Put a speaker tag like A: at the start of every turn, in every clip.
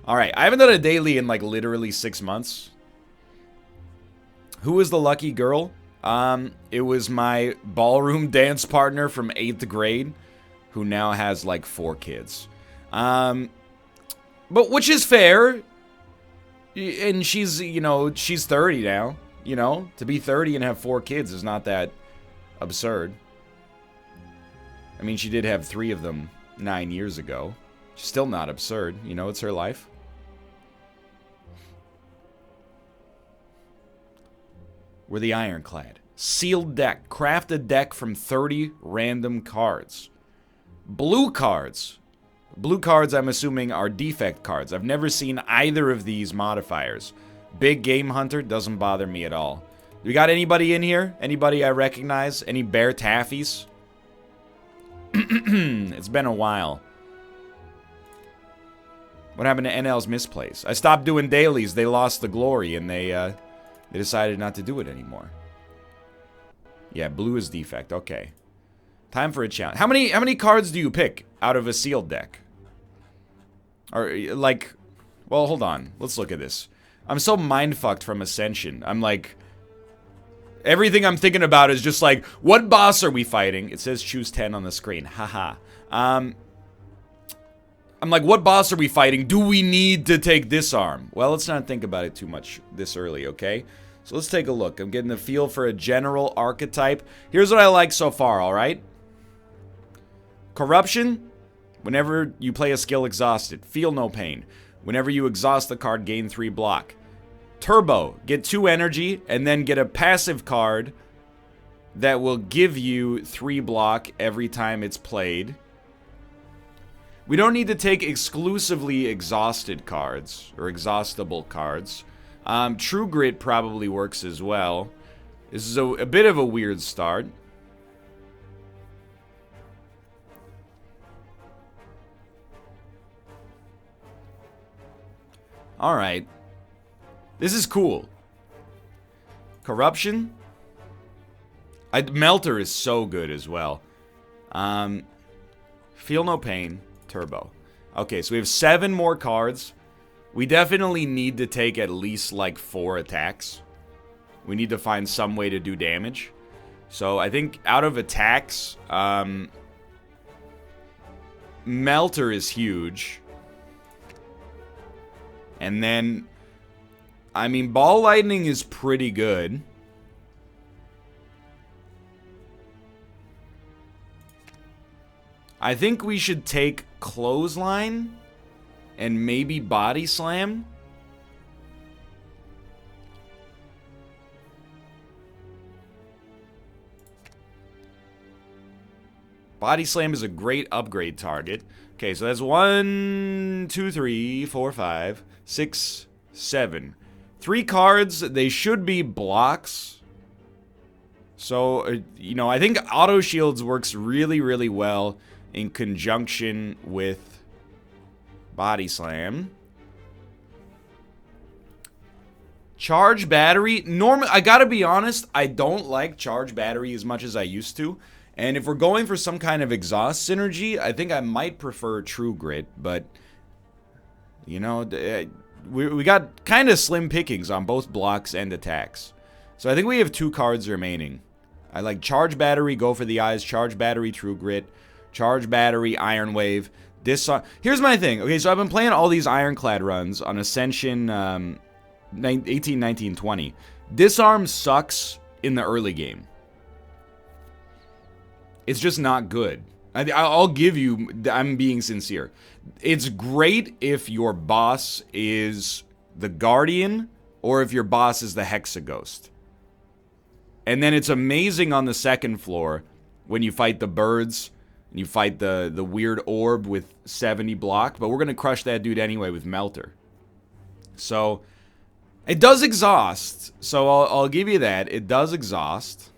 A: Alright, I haven't done a daily in like literally 6 months. Who was the lucky girl? It was my ballroom dance partner from 8th grade, who now has like 4 kids. But which is fair. And she's, you know, she's 30 now. You know, to be 30 and have 4 kids is not that absurd. I mean, she did have 3 of them 9 years ago. Still not absurd. You know, it's her life. We're the Ironclad. Sealed deck. Craft a deck from 30 random cards. Blue cards. Blue cards, I'm assuming, are defect cards. I've never seen either of these modifiers. Big Game Hunter doesn't bother me at all. We got anybody in here? Anybody I recognize? Any Bear Taffies? It's been a while. What happened to NL's misplace? I stopped doing dailies. They lost the glory, and they decided not to do it anymore. Yeah, blue is defect. Okay. Time for a challenge. How many cards do you pick out of a sealed deck? Or, like... Well, hold on. Let's look at this. I'm so mind-fucked from Ascension. I'm like... Everything I'm thinking about is just like, what boss are we fighting? It says choose 10 on the screen. Haha. I'm like, what boss are we fighting? Do we need to take disarm? Well, let's not think about it too much this early, okay? So let's take a look. I'm getting the feel for a general archetype. Here's what I like so far, alright? Corruption. Whenever you play a skill exhausted, feel no pain. Whenever you exhaust the card, gain 3 block. Turbo. Get 2 energy, and then get a passive card that will give you 3 block every time it's played. We don't need to take exclusively exhausted cards, or exhaustible cards. True Grit probably works as well. This is a bit of a weird start. Alright. This is cool. Corruption. Melter is so good as well. Feel no pain. Turbo. Okay, so we have 7 more cards. We definitely need to take at least like 4 attacks. We need to find some way to do damage. So I think out of attacks, Melter is huge. And then, I mean, Ball Lightning is pretty good. I think we should take Clothesline and maybe Body Slam. Body Slam is a great upgrade target. Okay, so that's 1, 2, 3, 4, 5, 6, 7. 3 cards, they should be blocks. So, you know, I think Auto Shields works really, really well in conjunction with Body Slam. Charge Battery. I gotta be honest, I don't like Charge Battery as much as I used to. And if we're going for some kind of exhaust synergy, I think I might prefer True Grit. But, you know, we got kind of slim pickings on both blocks and attacks. So I think we have 2 cards remaining. I like Charge Battery, go for the eyes. Charge Battery, True Grit. Charge Battery, Iron Wave. Here's my thing. Okay, so I've been playing all these Ironclad runs on Ascension 18, 19, 20. Disarm sucks in the early game. It's just not good. I'll give you, I'm being sincere. It's great if your boss is the Guardian or if your boss is the Hexaghost. And then it's amazing on the second floor when you fight the birds and you fight the weird orb with 70 block. But we're going to crush that dude anyway with Melter. So, it does exhaust. So I'll give you that. It does exhaust.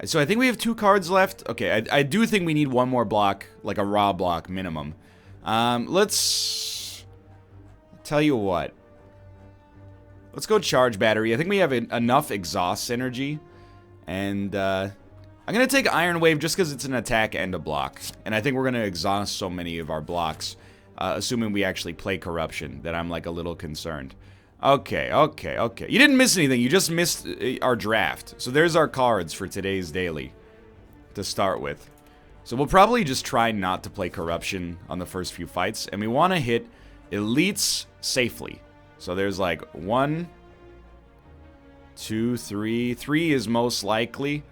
A: So I think we have 2 cards left. Okay, I do think we need 1 more block, like a raw block minimum. Let's tell you what. Let's go Charge Battery. I think we have enough exhaust energy. And I'm going to take Iron Wave just because it's an attack and a block. And I think we're going to exhaust so many of our blocks, assuming we actually play Corruption, that I'm like a little concerned. Okay. You didn't miss anything. You just missed our draft. So there's our cards for today's daily to start with. So we'll probably just try not to play Corruption on the first few fights. And we want to hit elites safely. So there's like 1, 2, 3. 3 is most likely.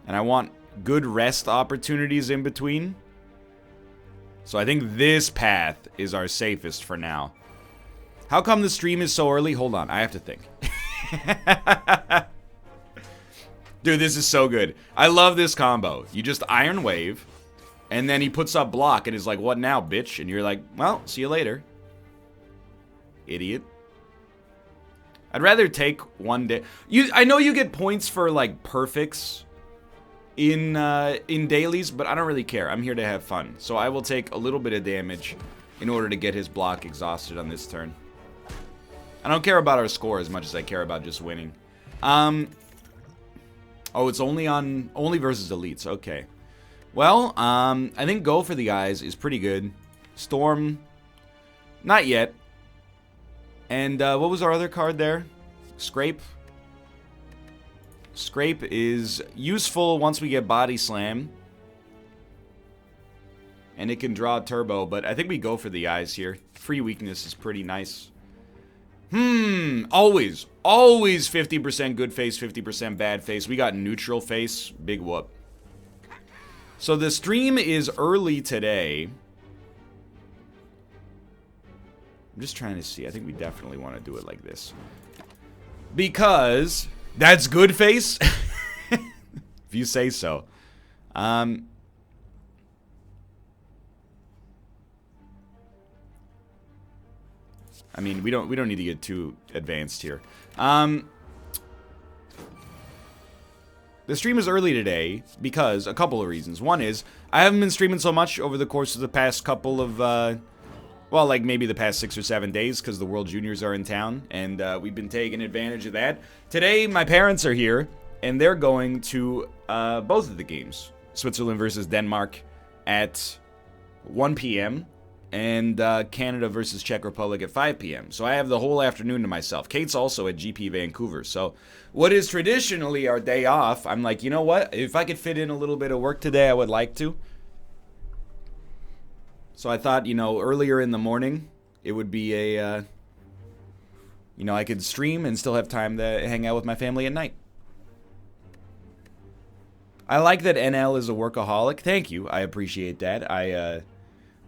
A: And I want good rest opportunities in between. So I think this path is our safest for now. How come the stream is so early? Hold on, I have to think. Dude, this is so good. I love this combo. You just Iron Wave, and then he puts up block and is like, what now, bitch? And you're like, well, see you later. Idiot. I'd rather take one day. I know you get points for, like, perfects in dailies, but I don't really care. I'm here to have fun. So I will take a little bit of damage in order to get his block exhausted on this turn. I don't care about our score as much as I care about just winning. Oh, it's only versus elites. Okay. Well, I think Go for the Eyes is pretty good. Storm, not yet. And what was our other card there? Scrape. Scrape is useful once we get Body Slam. And it can draw Turbo, but I think we go for the Eyes here. Free Weakness is pretty nice. Always 50% good face, 50% bad face. We got neutral face. Big whoop. So the stream is early today. I'm just trying to see. I think we definitely want to do it like this. Because that's good face. If you say so. I mean, we don't need to get too advanced here. The stream is early today because a couple of reasons. One is I haven't been streaming so much over the course of the past couple of well, like maybe the past 6 or 7 days because the World Juniors are in town, and we've been taking advantage of that. Today, my parents are here, and they're going to both of the games. Switzerland versus Denmark at 1 p.m., and Canada versus Czech Republic at 5 p.m. So I have the whole afternoon to myself. Kate's also at GP Vancouver. So what is traditionally our day off, I'm like, you know what? If I could fit in a little bit of work today, I would like to. So I thought, you know, earlier in the morning, it would be a, you know, I could stream and still have time to hang out with my family at night. I like that NL is a workaholic. Thank you. I appreciate that. I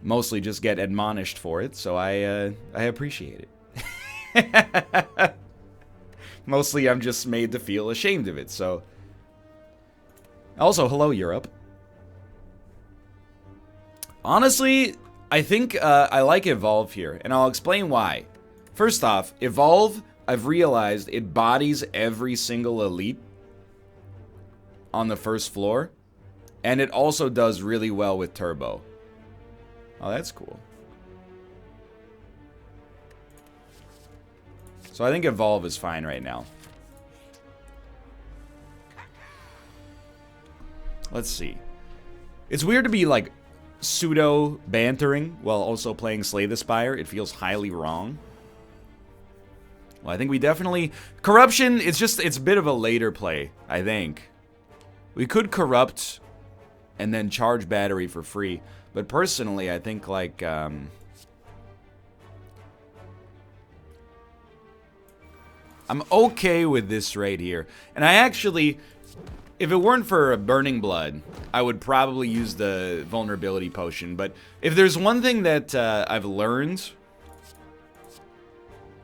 A: mostly just get admonished for it, so I appreciate it. Mostly I'm just made to feel ashamed of it, so. Also, hello, Europe. Honestly, I think I like Evolve here, and I'll explain why. First off, Evolve, I've realized it bodies every single elite on the first floor, and it also does really well with Turbo. Oh, that's cool. So I think Evolve is fine right now. Let's see. It's weird to be, like, pseudo-bantering while also playing Slay the Spire. It feels highly wrong. Well, I think we definitely... Corruption, it's a bit of a later play, I think. We could Corrupt and then charge Battery for free. But personally, I think, like, I'm okay with this right here. And I actually... If it weren't for Burning Blood, I would probably use the Vulnerability Potion. But if there's one thing that I've learned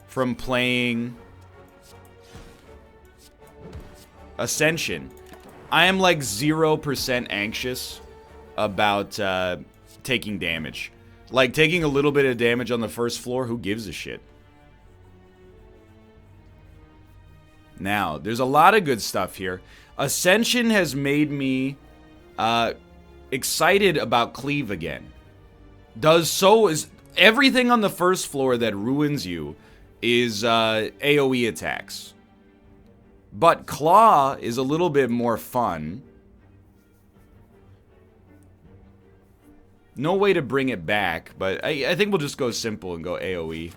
A: from playing Ascension, I am like 0% anxious about taking damage. Like, taking a little bit of damage on the first floor, who gives a shit? Now, there's a lot of good stuff here. Ascension has made me excited about Cleave again. Is everything on the first floor that ruins you is AoE attacks. But Claw is a little bit more fun. No way to bring it back, but I think we'll just go simple and go AoE.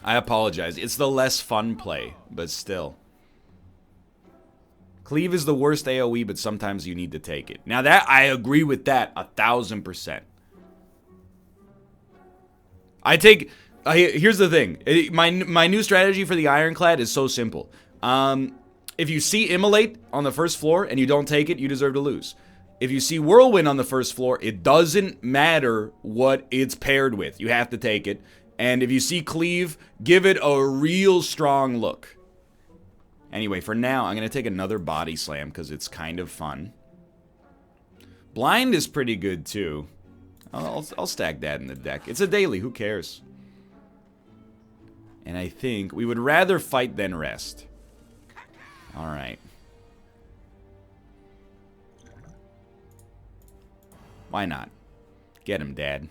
A: I apologize. It's the less fun play, but still. Cleave is the worst AoE, but sometimes you need to take it. Now that, I agree with that 1000%. Here's the thing. My new strategy for the Ironclad is so simple. If you see Immolate on the first floor and you don't take it, you deserve to lose. If you see Whirlwind on the first floor, it doesn't matter what it's paired with. You have to take it. And if you see Cleave, give it a real strong look. Anyway, for now, I'm going to take another Body Slam because it's kind of fun. Blind is pretty good, too. I'll stack that in the deck. It's a daily. Who cares? And I think we would rather fight than rest. All right. Why not? Get him, Dad.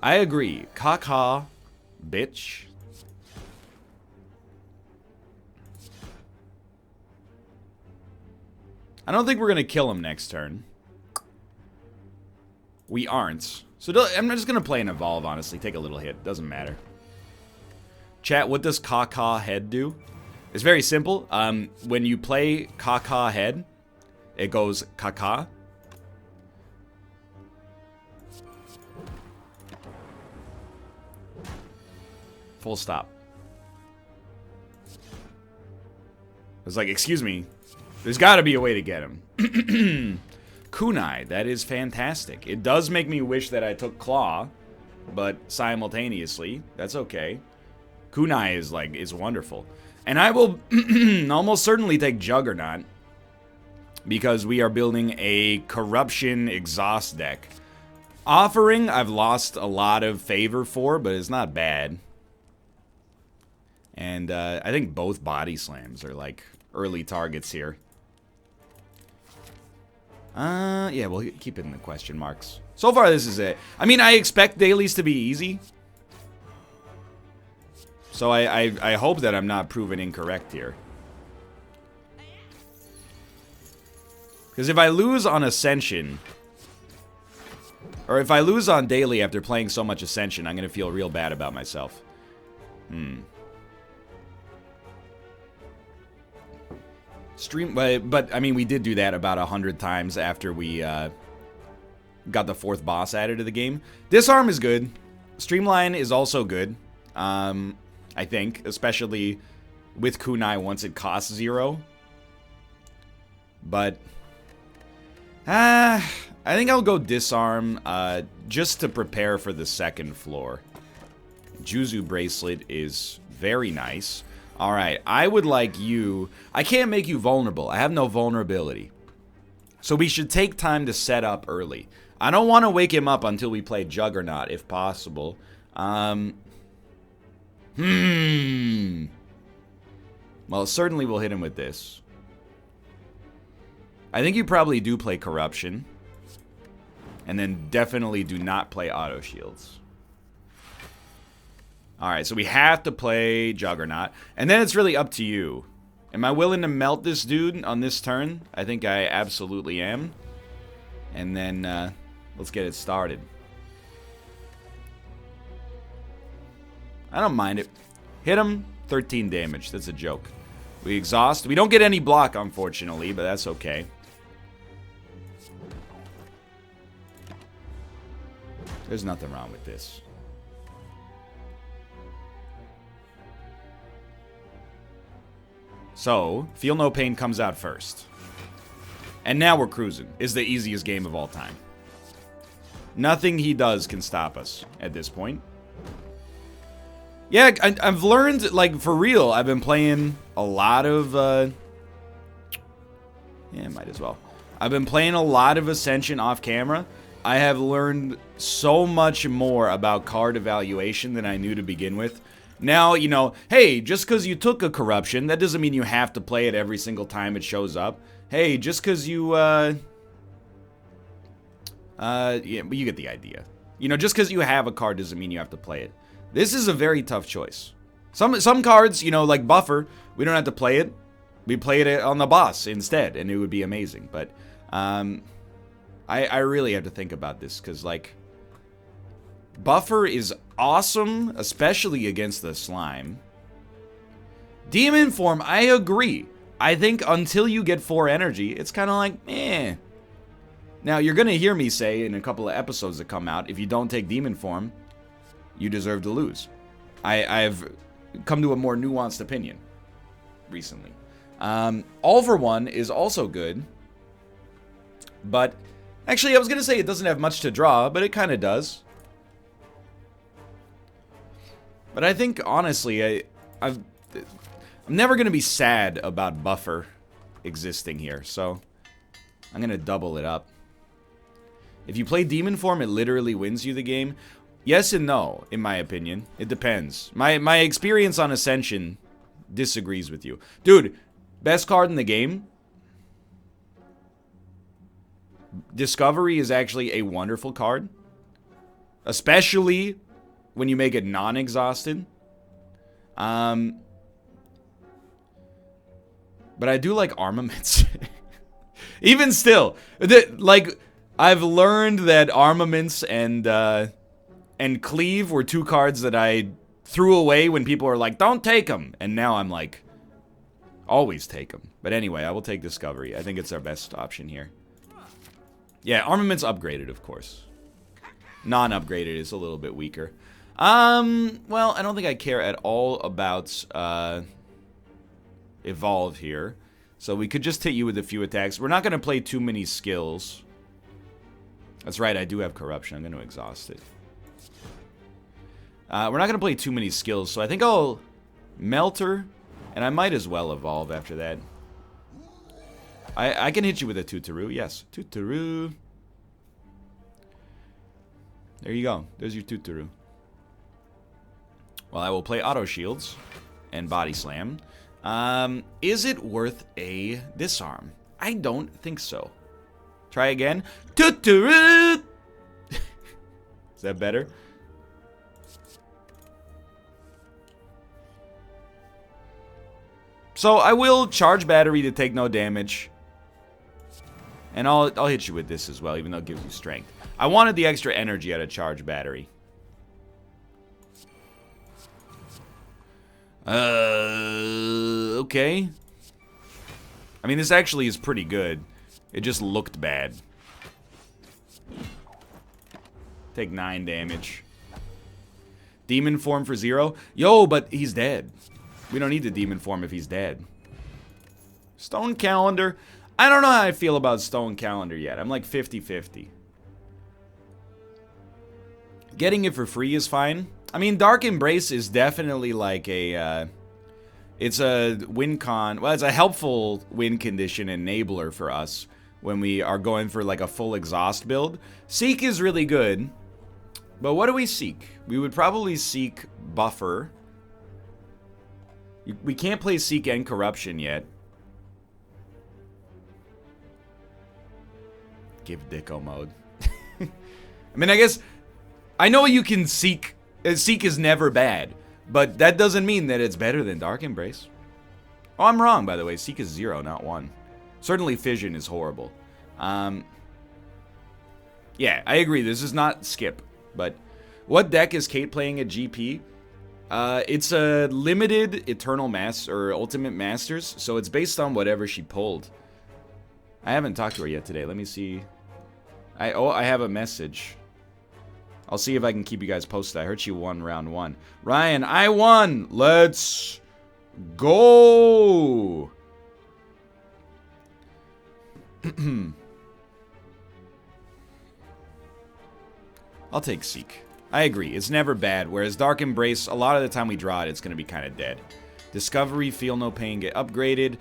A: I agree. Caca, bitch. I don't think we're going to kill him next turn. We aren't. So I'm just going to play an Evolve, honestly. Take a little hit. Doesn't matter. Chat, what does Caca Head do? It's very simple. When you play Caca Head, it goes Caca. Full stop. I was like, excuse me. There's got to be a way to get him. Kunai, that is fantastic. It does make me wish that I took Claw, but simultaneously, that's okay. Kunai is wonderful. And I will almost certainly take Juggernaut because we are building a Corruption Exhaust deck. Offering, I've lost a lot of favor for, but it's not bad. And I think both Body Slams are like early targets here. Yeah, we'll keep it in the question marks. So far, this is it. I mean, I expect dailies to be easy. So I hope that I'm not proven incorrect here. Because if I lose on Ascension, or if I lose on daily after playing so much Ascension, I'm going to feel real bad about myself. But I mean, we did do that about 100 times after we got the 4th boss added to the game. Disarm is good. Streamline is also good. I think, especially with Kunai once it costs 0. But I think I'll go Disarm just to prepare for the 2nd floor. Juzu Bracelet is very nice. Alright, I would like you... I can't make you vulnerable. I have no vulnerability. So we should take time to set up early. I don't want to wake him up until we play Juggernaut, if possible. Well, certainly we'll hit him with this. I think you probably do play Corruption. And then definitely do not play Auto Shields. Alright, so we have to play Juggernaut. And then it's really up to you. Am I willing to melt this dude on this turn? I think I absolutely am. And then, let's get it started. I don't mind it. Hit him, 13 damage. That's a joke. We exhaust. We don't get any block, unfortunately, but that's okay. There's nothing wrong with this. So, Feel No Pain comes out first. And now we're cruising. It's the easiest game of all time. Nothing he does can stop us at this point. Yeah, I've learned, like, for real, I've been playing a lot of, yeah, might as well. I've been playing a lot of Ascension off camera. I have learned so much more about card evaluation than I knew to begin with. Now, you know, hey, just because you took a Corruption, that doesn't mean you have to play it every single time it shows up. Hey, just because you, yeah, but you get the idea. You know, just because you have a card doesn't mean you have to play it. This is a very tough choice. Some cards, you know, like Buffer, we don't have to play it. we played it on the boss instead, and it would be amazing. But I really have to think about this, because, like, Buffer is awesome, especially against the slime. Demon form, I agree. I think until you get 4 energy, it's kind of like, eh. Now, you're going to hear me say in a couple of episodes that come out, if you don't take demon form, you deserve to lose. I've come to a more nuanced opinion recently. All for One is also good. But, actually, I was going to say it doesn't have much to draw, but it kind of does. But I think, honestly, I'm never going to be sad about Buffer existing here, so I'm going to double it up. If you play Demon Form, it literally wins you the game. Yes and no, in my opinion. It depends. My experience on Ascension disagrees with you. Dude, best card in the game? Discovery is actually a wonderful card. Especially when you make it non-exhausted. But I do like armaments. Even still, like, I've learned that armaments and cleave were 2 cards that I threw away when people were like, don't take them. And now I'm like, always take them. But anyway, I will take Discovery. I think it's our best option here. Yeah, armaments upgraded, of course. Non-upgraded is a little bit weaker. Well, I don't think I care at all about Evolve here. So we could just hit you with a few attacks. We're not going to play too many skills. That's right, I do have Corruption. I'm going to exhaust it. We're not going to play too many skills, so I think I'll Melter, and I might as well Evolve after that. I can hit you with a Tutaru, yes. Tutaru. There you go. There's your Tutaru. Well, I will play Auto Shields and Body Slam. Is it worth a Disarm? I don't think so. Try again. Tutaru! Is that better? So I will charge battery to take no damage. And I'll hit you with this as well, even though it gives you strength. I wanted the extra energy out of charge battery. Okay. I mean, this actually is pretty good. It just looked bad. Take 9 damage. Demon form for 0. Yo, but he's dead. We don't need the demon form if he's dead. Stone Calendar. I don't know how I feel about Stone Calendar yet. I'm like 50-50. Getting it for free is fine. I mean, Dark Embrace is definitely like a, it's a win con. Well, it's a helpful win condition enabler for us when we are going for like a full exhaust build. Seek is really good. But what do we seek? We would probably seek Buffer. We can't play Seek and Corruption yet. Give Dicko mode. I mean, I guess I know you can Seek. Seek is never bad, but that doesn't mean that it's better than Dark Embrace. Oh, I'm wrong, by the way. Seek is 0, not 1. Certainly Fission is horrible. Yeah, I agree. This is not Skip, but what deck is Kate playing at GP? It's a limited Eternal Master or Ultimate Masters, so it's based on whatever she pulled. I haven't talked to her yet today. Let me see. I have a message. I'll see if I can keep you guys posted. I heard she won round 1. Ryan, I won! Let's go! I'll take Seek. I agree. It's never bad. Whereas Dark Embrace, a lot of the time we draw it, it's going to be kind of dead. Discovery, Feel No Pain, get upgraded.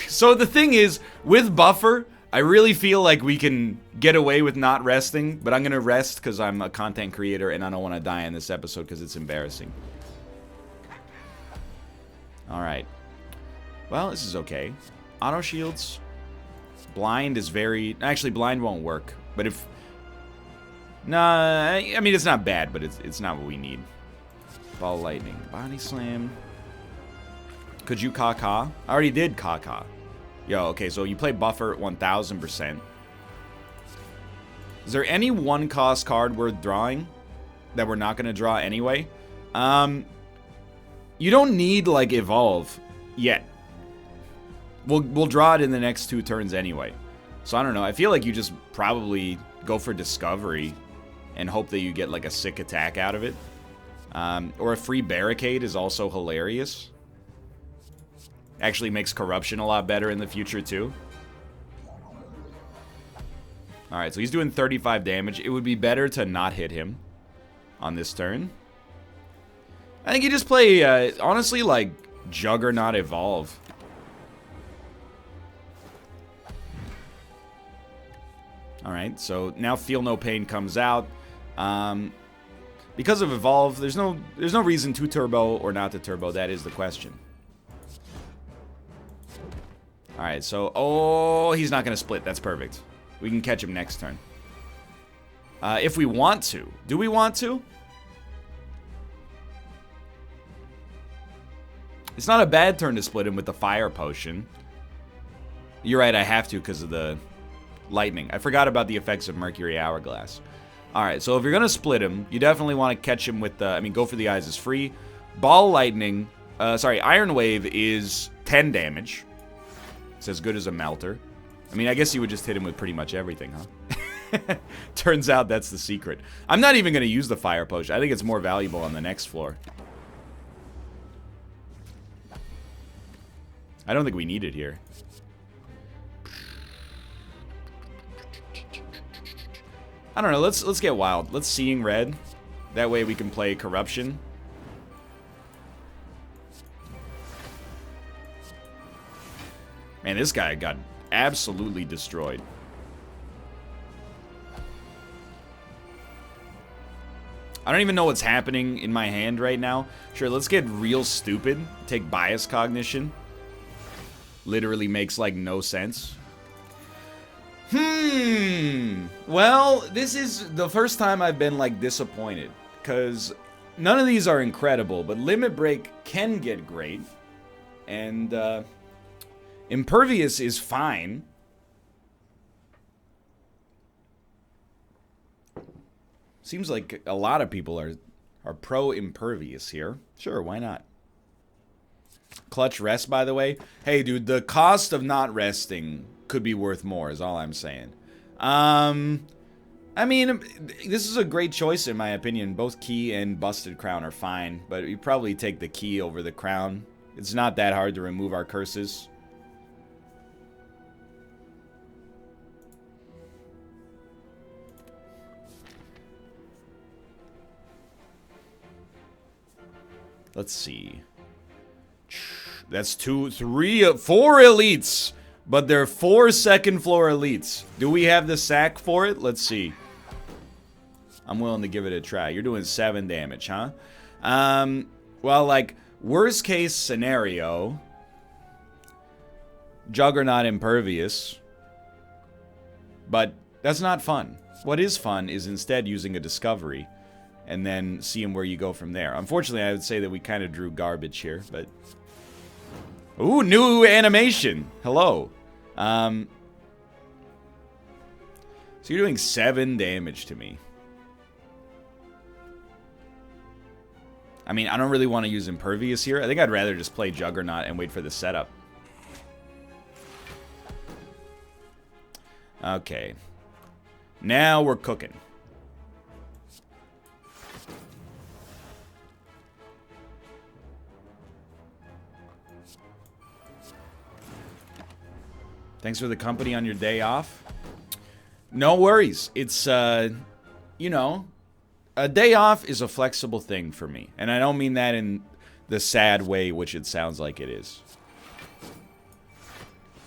A: So the thing is, with Buffer, I really feel like we can get away with not resting, but I'm going to rest because I'm a content creator and I don't want to die in this episode because it's embarrassing. Alright. Well, this is okay. Auto Shields. Blind is very... Actually, Blind won't work. But if... Nah, I mean, it's not bad, but it's not what we need. Ball Lightning. Body Slam. Could you Ka-Ka? I already did Ka-Ka. Yo, okay, so you play Buffer 1000%. Is there any one-cost card worth drawing that we're not going to draw anyway? You don't need, like, Evolve yet. We'll draw it in the next 2 turns anyway. So, I don't know. I feel like you just probably go for Discovery and hope that you get, like, a sick attack out of it. Or a free Barricade is also hilarious. Actually makes Corruption a lot better in the future, too. Alright, so he's doing 35 damage. It would be better to not hit him on this turn. I think you just play, honestly, like, Juggernaut Evolve. Alright, so now Feel No Pain comes out. Because of Evolve, there's no reason to Turbo or not to Turbo. That is the question. Alright, so... Oh, he's not going to split. That's perfect. We can catch him next turn. If we want to. Do we want to? It's not a bad turn to split him with the Fire Potion. You're right, I have to because of the lightning. I forgot about the effects of Mercury Hourglass. Alright, so if you're going to split him, you definitely want to catch him with the... I mean, Go for the Eyes is free. Ball Lightning... Iron Wave is 10 damage. It's as good as a Melter. I mean, I guess you would just hit him with pretty much everything, huh? Turns out that's the secret. I'm not even going to use the Fire Potion. I think it's more valuable on the next floor. I don't think we need it here. I don't know. Let's get wild. Let's Seeing Red. That way we can play Corruption. Man, this guy got absolutely destroyed. I don't even know what's happening in my hand right now. Sure, let's get real stupid. Take Bias Cognition. Literally makes, like, no sense. Well, this is the first time I've been, like, disappointed. Because none of these are incredible, but Limit Break can get great. And, Impervious is fine. Seems like a lot of people are pro-Impervious here. Sure, why not? Clutch Rest, by the way. Hey, dude, the cost of not resting could be worth more, is all I'm saying. I mean, this is a great choice, in my opinion. Both Key and Busted Crown are fine, but you probably take the Key over the Crown. It's not that hard to remove our curses. Let's see. That's 2, 3, 4 elites. But they're 4 second floor elites. Do we have the sack for it? Let's see. I'm willing to give it a try. You're doing 7 damage, huh? Well, like, worst case scenario. Juggernaut Impervious. But that's not fun. What is fun is instead using a Discovery. And then seeing where you go from there. Unfortunately, I would say that we kind of drew garbage here, but... Ooh, new animation! Hello. So you're doing 7 damage to me. I mean, I don't really want to use Impervious here. I think I'd rather just play Juggernaut and wait for the setup. Okay. Now we're cooking. Thanks for the company on your day off. No worries. It's, you know, a day off is a flexible thing for me. And I don't mean that in the sad way which it sounds like it is.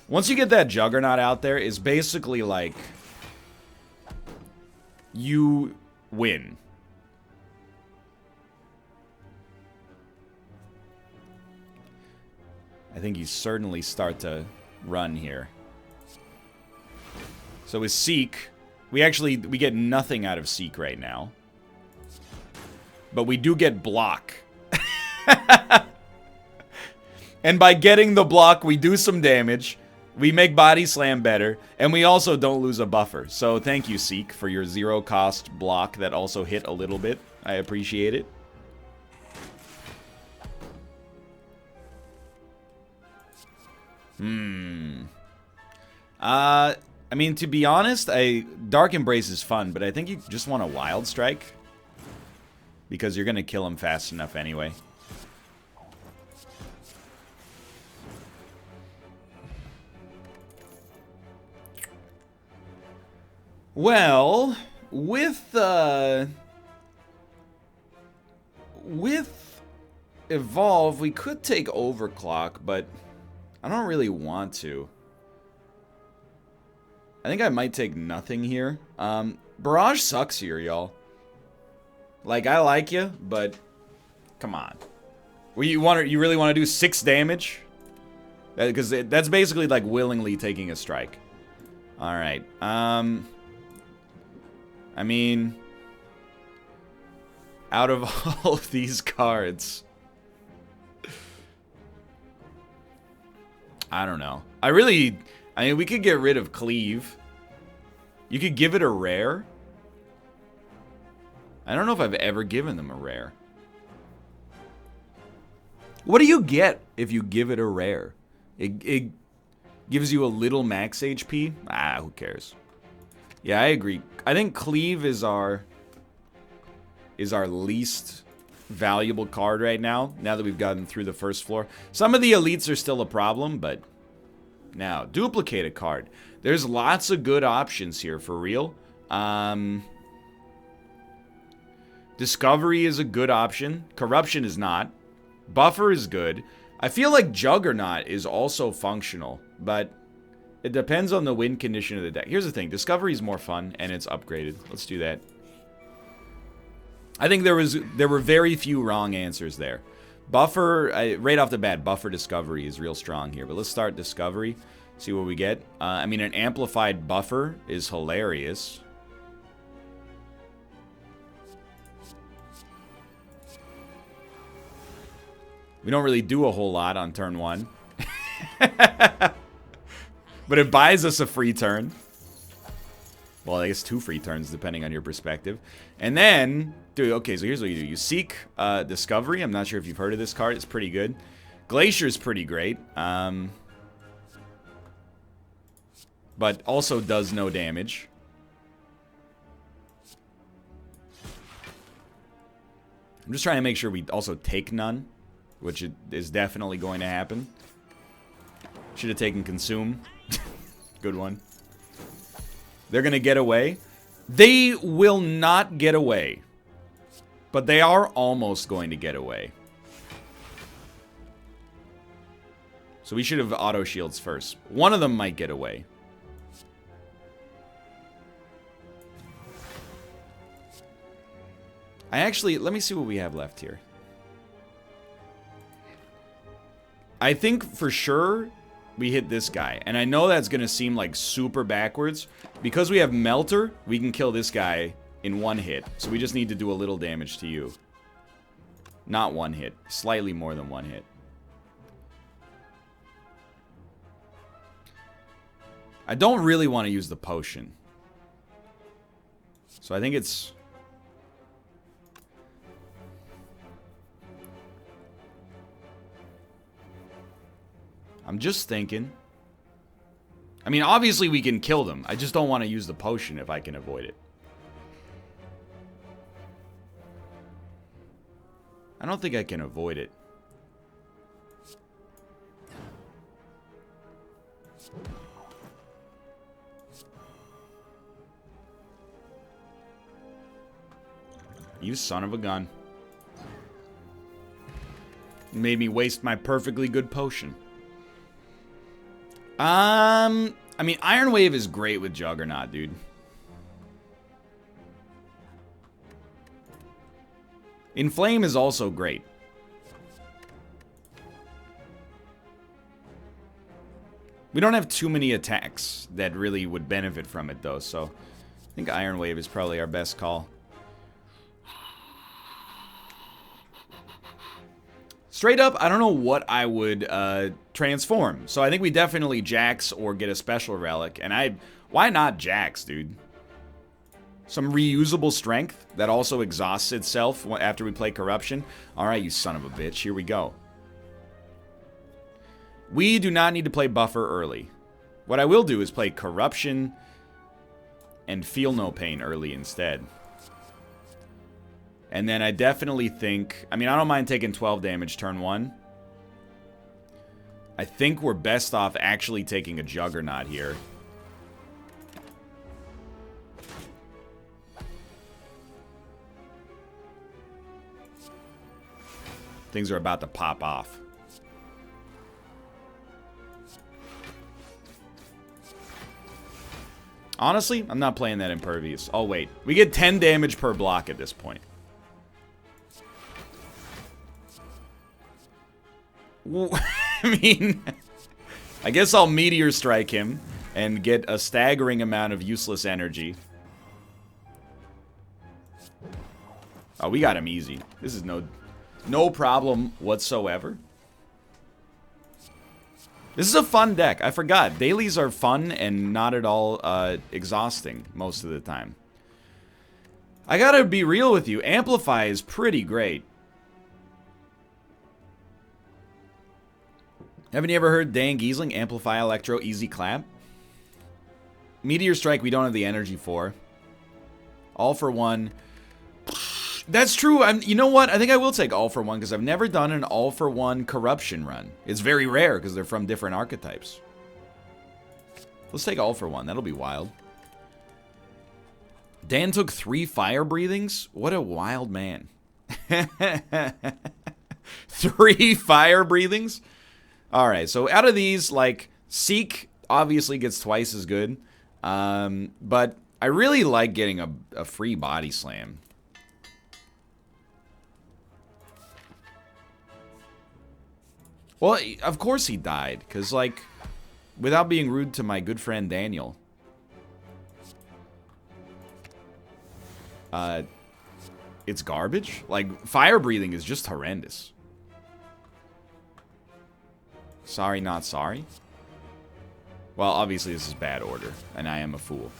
A: Once you get that Juggernaut out there, it's basically like you win. I think you certainly start to run here. So with Seek, we get nothing out of Seek right now. But we do get Block. And by getting the block, we do some damage. We make body slam better. And we also don't lose a buffer. So thank you, Seek, for your 0-cost block that also hit a little bit. I appreciate it. I mean, to be honest, Dark Embrace is fun, but I think you just want a Wild Strike. Because you're going to kill him fast enough anyway. Well, with Evolve, we could take Overclock, but I don't really want to. I think I might take nothing here. Barrage sucks here, y'all. Like, I like you, but come on. You really want to do 6 damage? Because that's basically like willingly taking a strike. All right. I mean, out of all of these cards, I don't know. I mean, we could get rid of Cleave. You could give it a rare. I don't know if I've ever given them a rare. What do you get if you give it a rare? It gives you a little max HP? Ah, who cares? Yeah, I agree. I think Cleave is our least valuable card right now that we've gotten through the first floor. Some of the elites are still a problem, but now, duplicate a card. There's lots of good options here, for real. Discovery is a good option. Corruption is not. Buffer is good. I feel like Juggernaut is also functional, but it depends on the win condition of the deck. Here's the thing. Discovery is more fun, and it's upgraded. Let's do that. I think there were very few wrong answers there. Buffer, right off the bat, Buffer Discovery is real strong here. But let's start Discovery, see what we get. I mean, an Amplified Buffer is hilarious. We don't really do a whole lot on turn 1. But it buys us a free turn. Well, I guess 2 free turns, depending on your perspective. And then, dude, okay, so here's what you do. You seek Discovery. I'm not sure if you've heard of this card. It's pretty good. Glacier is pretty great. But also does no damage. I'm just trying to make sure we also take none, which is definitely going to happen. Should have taken Consume. Good one. They're going to get away. They will not get away. But they are almost going to get away. So we should have auto shields first. One of them might get away. Let me see what we have left here. I think for sure we hit this guy. And I know that's going to seem like super backwards. Because we have Melter, we can kill this guy in 1 hit. So we just need to do a little damage to you. Not 1 hit. Slightly more than 1 hit. I don't really want to use the potion. So I think it's... I'm just thinking. I mean, obviously we can kill them. I just don't want to use the potion if I can avoid it. I don't think I can avoid it. You son of a gun. Made me waste my perfectly good potion. I mean, Iron Wave is great with Juggernaut, dude. Inflame is also great. We don't have too many attacks that really would benefit from it, though, so I think Iron Wave is probably our best call. Straight up, I don't know what I would transform. So I think we definitely Jax or get a special relic. And why not Jax, dude? Some reusable strength that also exhausts itself after we play Corruption. Alright, you son of a bitch. Here we go. We do not need to play Buffer early. What I will do is play Corruption and Feel No Pain early instead. And then I definitely think... I mean, I don't mind taking 12 damage turn 1. I think we're best off actually taking a Juggernaut here. Things are about to pop off. Honestly, I'm not playing that Impervious. Oh, wait. We get 10 damage per block at this point. I mean, I guess I'll Meteor Strike him and get a staggering amount of useless energy. Oh, we got him easy. This is no problem whatsoever. This is a fun deck. I forgot. Dailies are fun and not at all exhausting most of the time. I gotta be real with you. Amplify is pretty great. Haven't you ever heard Dan Giesling, Amplify, Electro, Easy Clap? Meteor Strike we don't have the energy for. All for one. That's true. You know what? I think I will take all for one because I've never done an all for one Corruption run. It's very rare because they're from different archetypes. Let's take all for one. That'll be wild. Dan took 3 fire breathings? What a wild man. 3 fire breathings? Alright, so out of these, like, Seek obviously gets twice as good. But I really like getting a free body slam. Well, of course he died, because, like, without being rude to my good friend Daniel. It's garbage? Like, fire breathing is just horrendous. Sorry, not sorry? Well, obviously this is bad order, and I am a fool.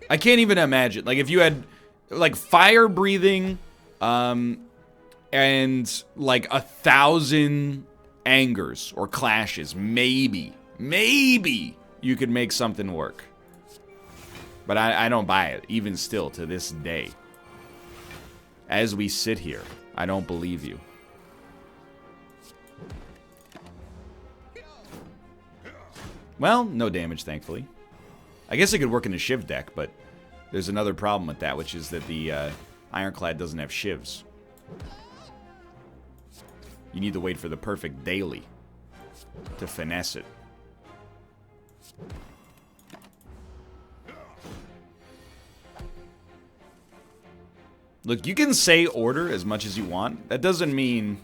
A: I can't even imagine, like, if you had, like, fire breathing, and, like, 1,000 angers or clashes, maybe you could make something work. But I don't buy it, even still, to this day. As we sit here, I don't believe you. Well, no damage, thankfully. I guess it could work in a Shiv deck, but there's another problem with that, which is that the Ironclad doesn't have Shivs. You need to wait for the perfect daily to finesse it. Look, you can say order as much as you want. That doesn't mean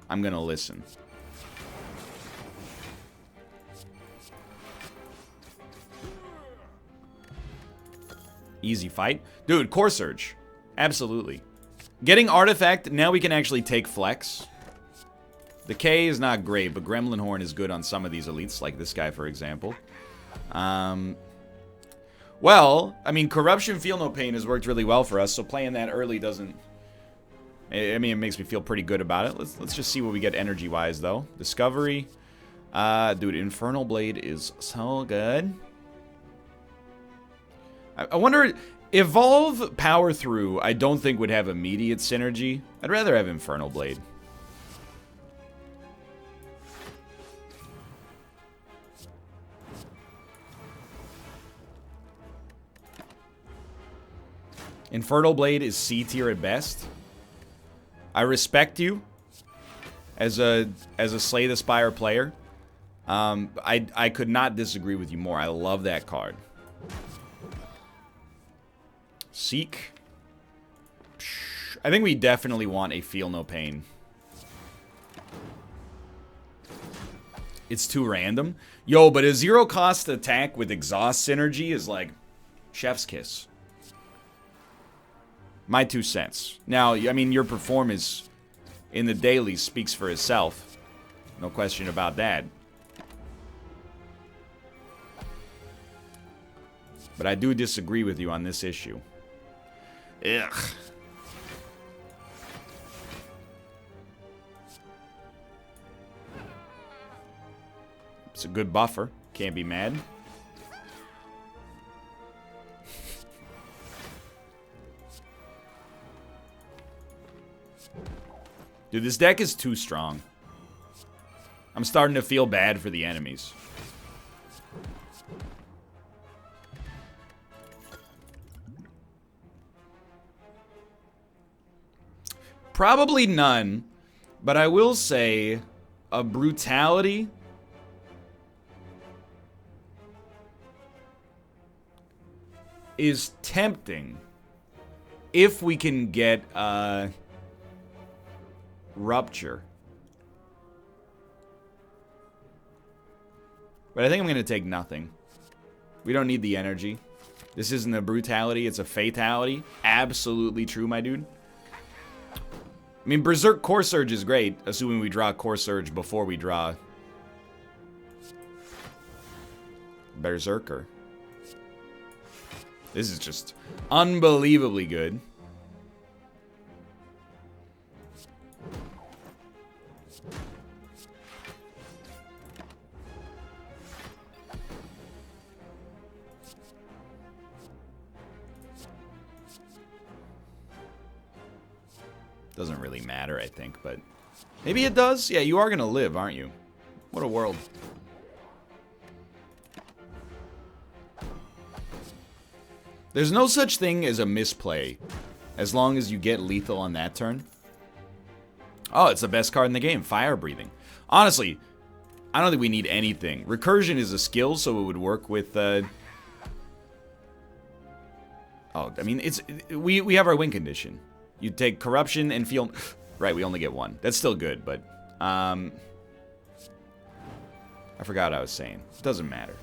A: I'm gonna listen. Easy fight. Dude, Core Surge. Absolutely. Getting Artifact, now we can actually take Flex. The K is not great, but Gremlin Horn is good on some of these elites, like this guy, for example. Well, I mean, Corruption, Feel No Pain has worked really well for us, so playing that early doesn't... I mean, it makes me feel pretty good about it. Let's just see what we get energy-wise, though. Discovery. Dude, Infernal Blade is so good. I wonder... Evolve Power Through, I don't think would have immediate synergy. I'd rather have Infernal Blade. Infernal Blade is C tier at best. I respect you as a Slay the Spire player. I could not disagree with you more. I love that card. Seek. I think we definitely want a Feel No Pain. It's too random. Yo, but a 0-cost attack with exhaust synergy is like chef's kiss. My 2 cents. Now, I mean, your perform is in the dailies speaks for itself. No question about that. But I do disagree with you on this issue. Ugh. It's a good buffer. Can't be mad. Dude, this deck is too strong. I'm starting to feel bad for the enemies. Probably none, but I will say a brutality is tempting if we can get rupture. But I think I'm going to take nothing. We don't need the energy. This isn't a brutality, it's a fatality. Absolutely true, my dude. I mean, Berserk Core Surge is great, assuming we draw Core Surge before we draw Berserker. This is just unbelievably good. Doesn't really matter, I think, but maybe it does. Yeah, you are gonna live, aren't you? What a world. There's no such thing as a misplay as long as you get lethal on that turn. Oh, it's the best card in the game, Fire Breathing. Honestly, I don't think we need anything. Recursion is a skill, so it would work with oh, I mean, it's we have our win condition. You take Corruption and feel... Right, we only get one. That's still good, but... I forgot what I was saying. It doesn't matter.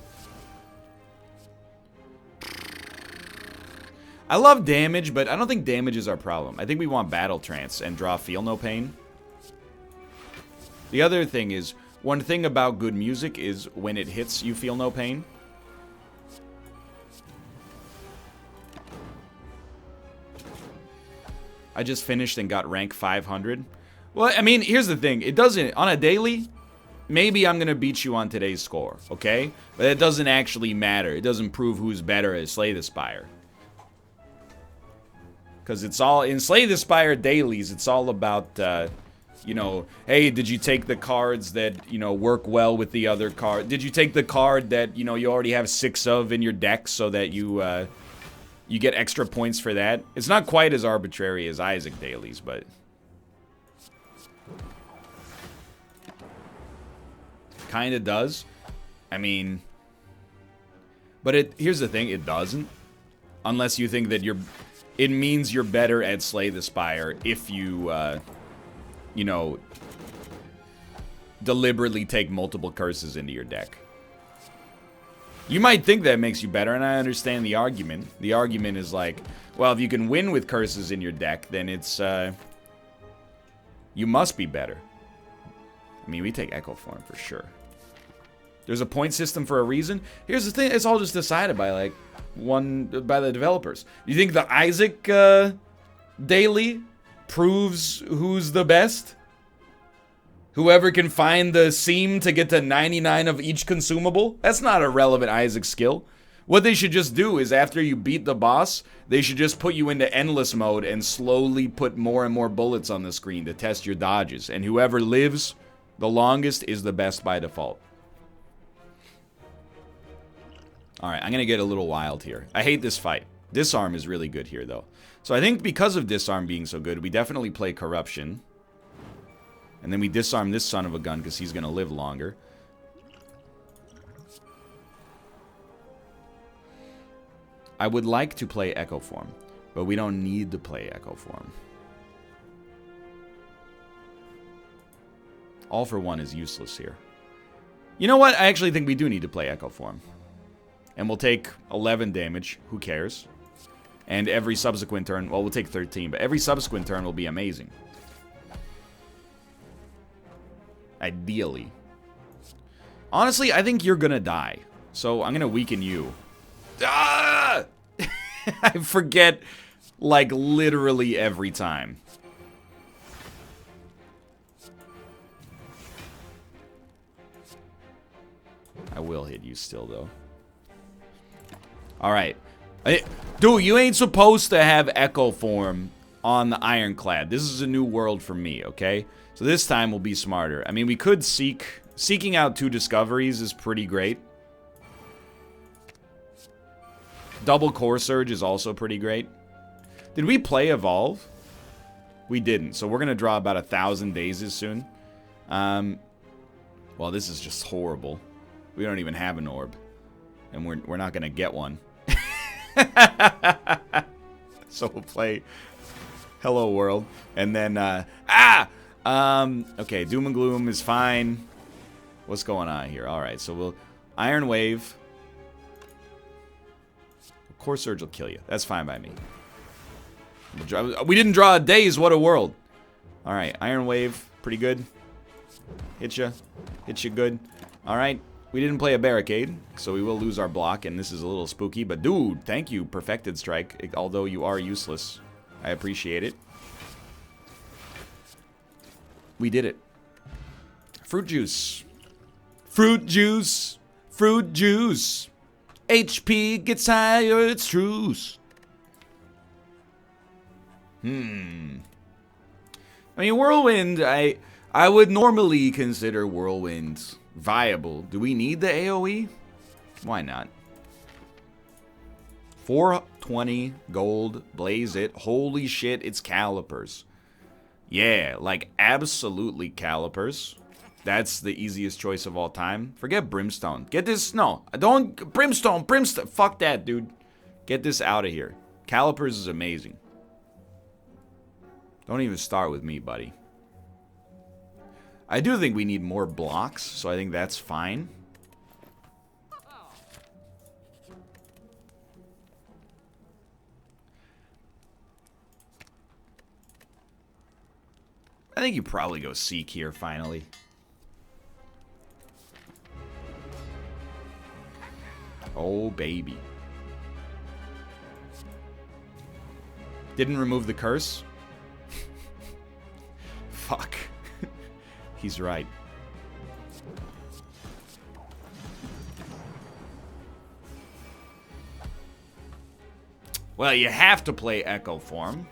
A: I love damage, but I don't think damage is our problem. I think we want Battle Trance and draw Feel No Pain. The other thing is, one thing about good music is when it hits, you feel no pain. I just finished and got rank 500. Well, I mean, here's the thing. It doesn't... On a daily, maybe I'm going to beat you on today's score, okay? But it doesn't actually matter. It doesn't prove who's better at Slay the Spire. Because it's all... In Slay the Spire dailies, it's all about, you know... Hey, did you take the cards that, you know, work well with the other card? Did you take the card that, you know, you already have 6 of in your deck so that you, you get extra points for that? It's not quite as arbitrary as Isaac dailies, but... Kinda does. I mean... But here's the thing, it doesn't. Unless you think that you're... It means you're better at Slay the Spire if you, you know... deliberately take multiple curses into your deck. You might think that makes you better, and I understand the argument. The argument is like, well, if you can win with curses in your deck, then it's, you must be better. I mean, we take Echo Form for sure. There's a point system for a reason. Here's the thing, it's all just decided by, like, by the developers. You think the Isaac, daily proves who's the best? Whoever can find the seam to get to 99 of each consumable? That's not a relevant Isaac skill. What they should just do is after you beat the boss, they should just put you into endless mode and slowly put more and more bullets on the screen to test your dodges. And whoever lives the longest is the best by default. Alright, I'm going to get a little wild here. I hate this fight. Disarm is really good here, though. So I think because of Disarm being so good, we definitely play Corruption. And then we disarm this son of a gun because he's going to live longer. I would like to play Echo Form, but we don't need to play Echo Form. All for One is useless here. You know what? I actually think we do need to play Echo Form. And we'll take 11 damage. Who cares? And every subsequent turn... Well, we'll take 13, but every subsequent turn will be amazing. Ideally. Honestly, I think you're gonna die. So I'm gonna weaken you. Ah! I forget, like, literally every time. I will hit you still, though. Alright. Dude, you ain't supposed to have Echo Form on the Ironclad. This is a new world for me, okay? So this time we'll be smarter. I mean, we could seeking out 2 discoveries is pretty great. Double Core Surge is also pretty great. Did we play Evolve? We didn't, so we're gonna draw about 1,000 daisies soon. Well, this is just horrible. We don't even have an orb. And we're not gonna get one. So we'll play Hello World. And then, okay, Doom and Gloom is fine. What's going on here? Alright, so we'll... Iron Wave. Core Surge will kill you. That's fine by me. We didn't draw a daze. What a world. Alright, Iron Wave. Pretty good. Hit you. Hit you good. Alright. We didn't play a barricade, so we will lose our block, and this is a little spooky. But dude, thank you, Perfected Strike, although you are useless. I appreciate it. We did it. Fruit juice. Fruit juice. Fruit juice. HP gets higher, it's truce. I mean, Whirlwind, I would normally consider Whirlwind viable. Do we need the AoE? Why not? 420 gold, blaze it. Holy shit, it's Calipers. Yeah, like absolutely Calipers. That's the easiest choice of all time. Forget Brimstone. Get this, no, don't, Brimstone, fuck that, dude. Get this out of here. Calipers is amazing. Don't even start with me, buddy. I do think we need more blocks, so I think that's fine. I think you probably go Seek here, finally. Oh, baby. Didn't remove the curse? Fuck. He's right. Well, you have to play Echo Form.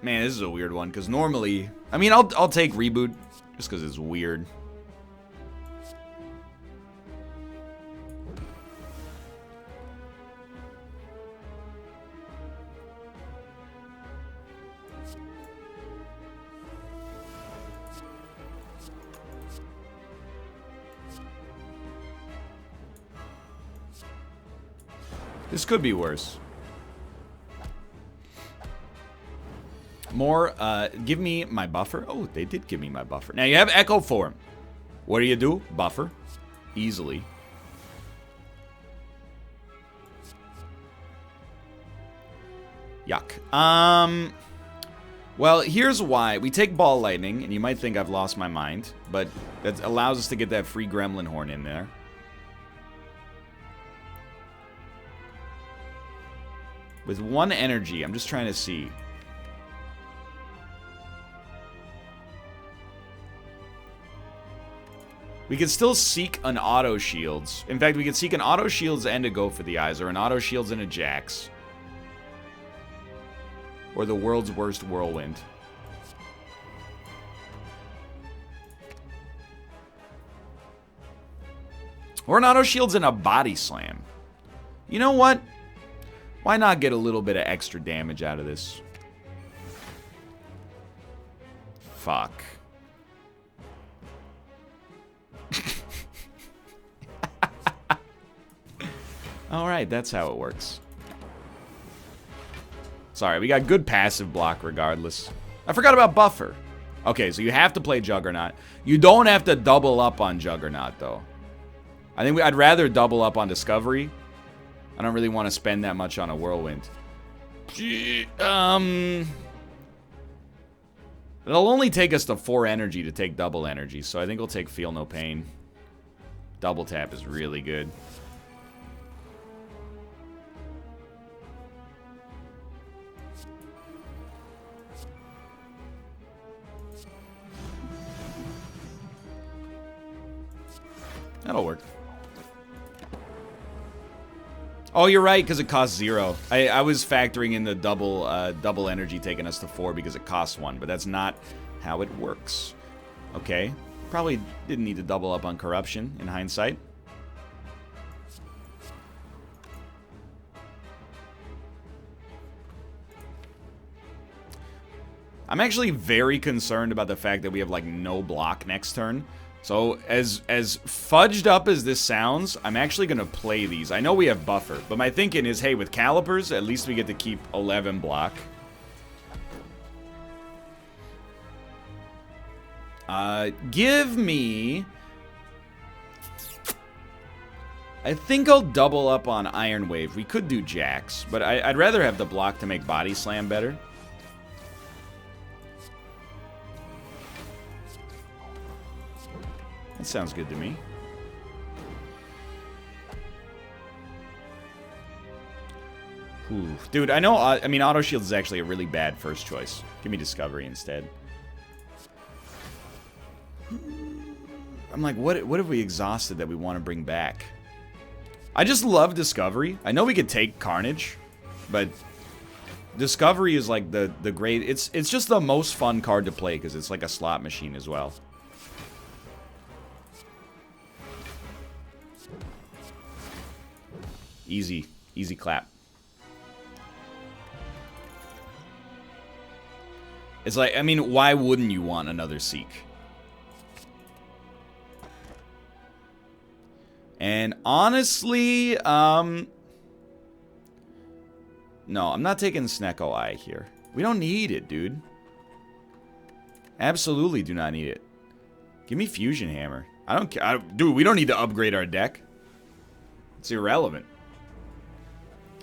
A: Man, this is a weird one, because normally... I mean, I'll take Reboot, just because it's weird. This could be worse. More, give me my buffer. Oh, they did give me my buffer. Now you have Echo Form. What do? Buffer. Easily. Yuck. Well, here's why. We take Ball Lightning, and you might think I've lost my mind, but that allows us to get that free Gremlin Horn in there. With 1 energy, I'm just trying to see. We could still seek an Auto Shields. In fact, we could seek an Auto Shields and a Go for the Eyes, or an Auto Shields and a Jax. Or the world's worst Whirlwind. Or an Auto Shields and a Body Slam. You know what? Why not get a little bit of extra damage out of this? Fuck. Alright, that's how it works. Sorry, we got good passive block regardless. I forgot about Buffer. Okay, so you have to play Juggernaut. You don't have to double up on Juggernaut, though. I think I'd rather double up on Discovery. I don't really want to spend that much on a Whirlwind. It'll only take us to 4 energy to take double energy, so I think we'll take Feel No Pain. Double tap is really good. That'll work. Oh, you're right, because it costs 0. I was factoring in the double energy taking us to 4 because it costs 1, but that's not how it works. Okay. Probably didn't need to double up on corruption in hindsight. I'm actually very concerned about the fact that we have, like, no block next turn. So, as fudged up as this sounds, I'm actually going to play these. I know we have buffer, but my thinking is, hey, with calipers, at least we get to keep 11 block. Give me... I think I'll double up on Iron Wave. We could do Jax, but I'd rather have the block to make Body Slam better. That sounds good to me. Ooh. Dude, I know, I mean, Auto Shield is actually a really bad first choice. Give me Discovery instead. I'm like, what have we exhausted that we want to bring back? I just love Discovery. I know we could take Carnage, but Discovery is like the great... It's just the most fun card to play because it's like a slot machine as well. Easy. Easy clap. It's like, I mean, why wouldn't you want another Seek? And honestly, no, I'm not taking Snecko Eye here. We don't need it, dude. Absolutely do not need it. Give me Fusion Hammer. I don't care. Dude, we don't need to upgrade our deck. It's irrelevant.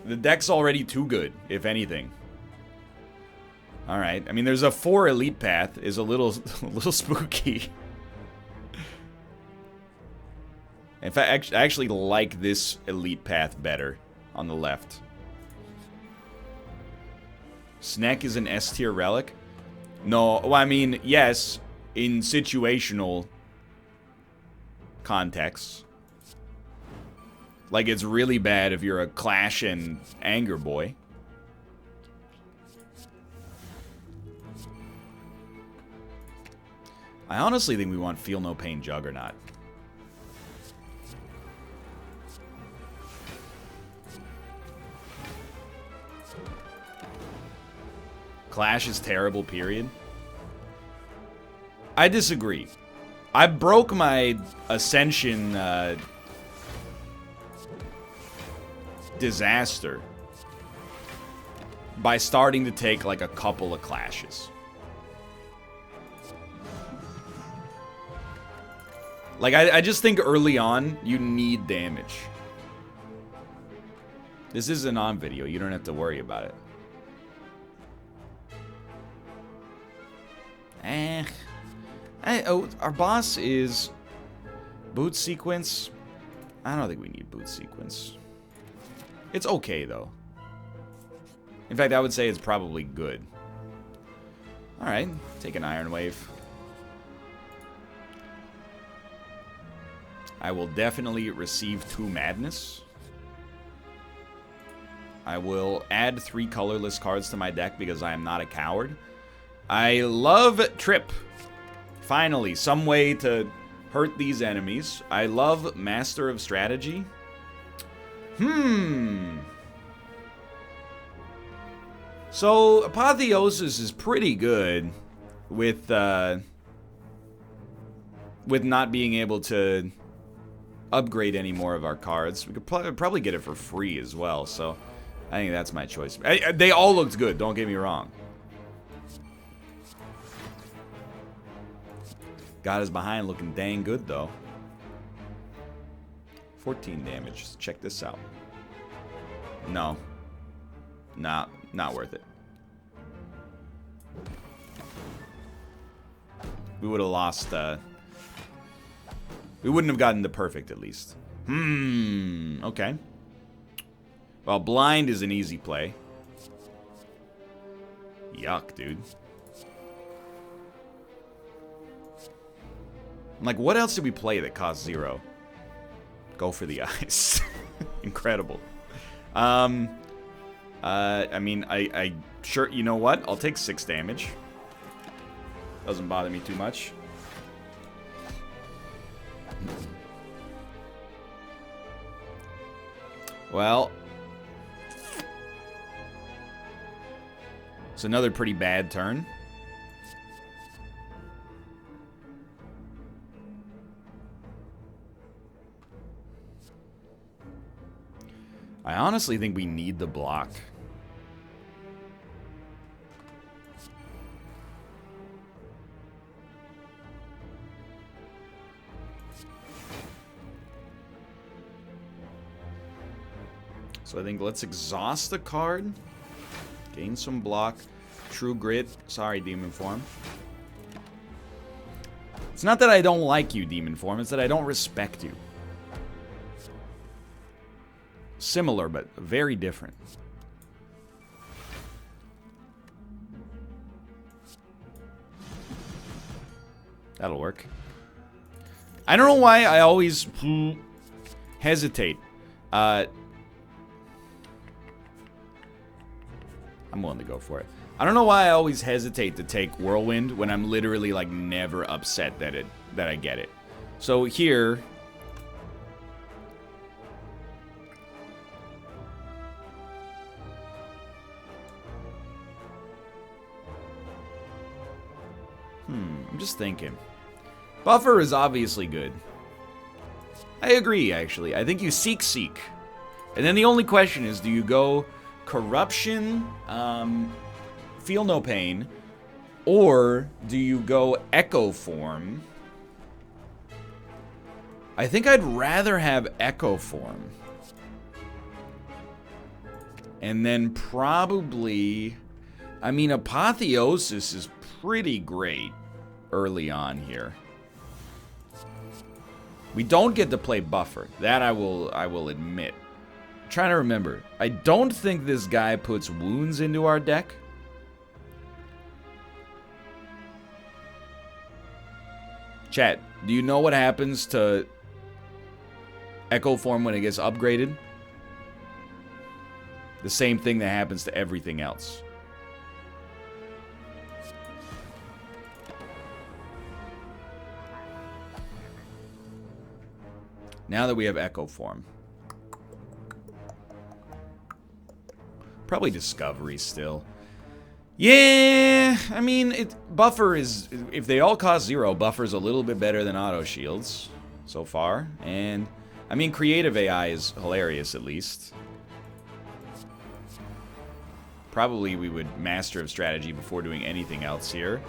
A: The deck's already too good, if anything. Alright. I mean, there's a 4 Elite Path. Is a little spooky. In fact, I actually like this Elite Path better on the left. Sneck is an S-tier relic? No, well, I mean, yes, in situational contexts. Like, it's really bad if you're a Clash and Anger boy. I honestly think we want Feel No Pain Juggernaut. Clash is terrible, period. I disagree. I broke my Ascension disaster by starting to take like a couple of Clashes. Like, I just think early on, you need damage. This is an on video. You don't have to worry about it. Our boss is boot sequence. I don't think we need boot sequence. It's okay, though. In fact, I would say it's probably good. Alright, take an Iron Wave. I will definitely receive 2 Madness. I will add 3 colorless cards to my deck because I am not a coward. I love Trip. Finally, some way to hurt these enemies. I love Master of Strategy. So, Apotheosis is pretty good with not being able to upgrade any more of our cards. We could probably get it for free as well, so I think that's my choice. They all looked good, don't get me wrong. Got us behind looking dang good, though. 14 damage. Check this out. No. Nah, not worth it. We would have lost, we wouldn't have gotten the perfect, at least. Okay. Well, blind is an easy play. Yuck, dude. Like, what else did we play that cost 0? Go for the eyes. Incredible. I mean, I sure, you know what? I'll take 6 damage. Doesn't bother me too much. Well, it's another pretty bad turn. I honestly think we need the block. So I think let's exhaust the card. Gain some block. True Grit. Sorry, Demon Form. It's not that I don't like you, Demon Form. It's that I don't respect you. Similar, but very different. That'll work. I don't know why I always hesitate. I'm willing to go for it. I don't know why I always hesitate to take Whirlwind when I'm literally like never upset that I get it. So here, I'm just thinking. Buffer is obviously good. I agree, actually. I think you seek. And then the only question is, do you go Corruption, Feel No Pain, or do you go Echo Form? I think I'd rather have Echo Form. And then probably, I mean, Apotheosis is pretty great early on here. We don't get to play Buffer. That I will admit. I'm trying to remember. I don't think this guy puts wounds into our deck. Chat, do you know what happens to Echo Form when it gets upgraded? The same thing that happens to everything else. Now that we have Echo Form. Probably Discovery still. Yeah, I mean, Buffer is, if they all cost 0, Buffer's a little bit better than Auto Shields so far. And, I mean, Creative AI is hilarious at least. Probably we would Master of Strategy before doing anything else here.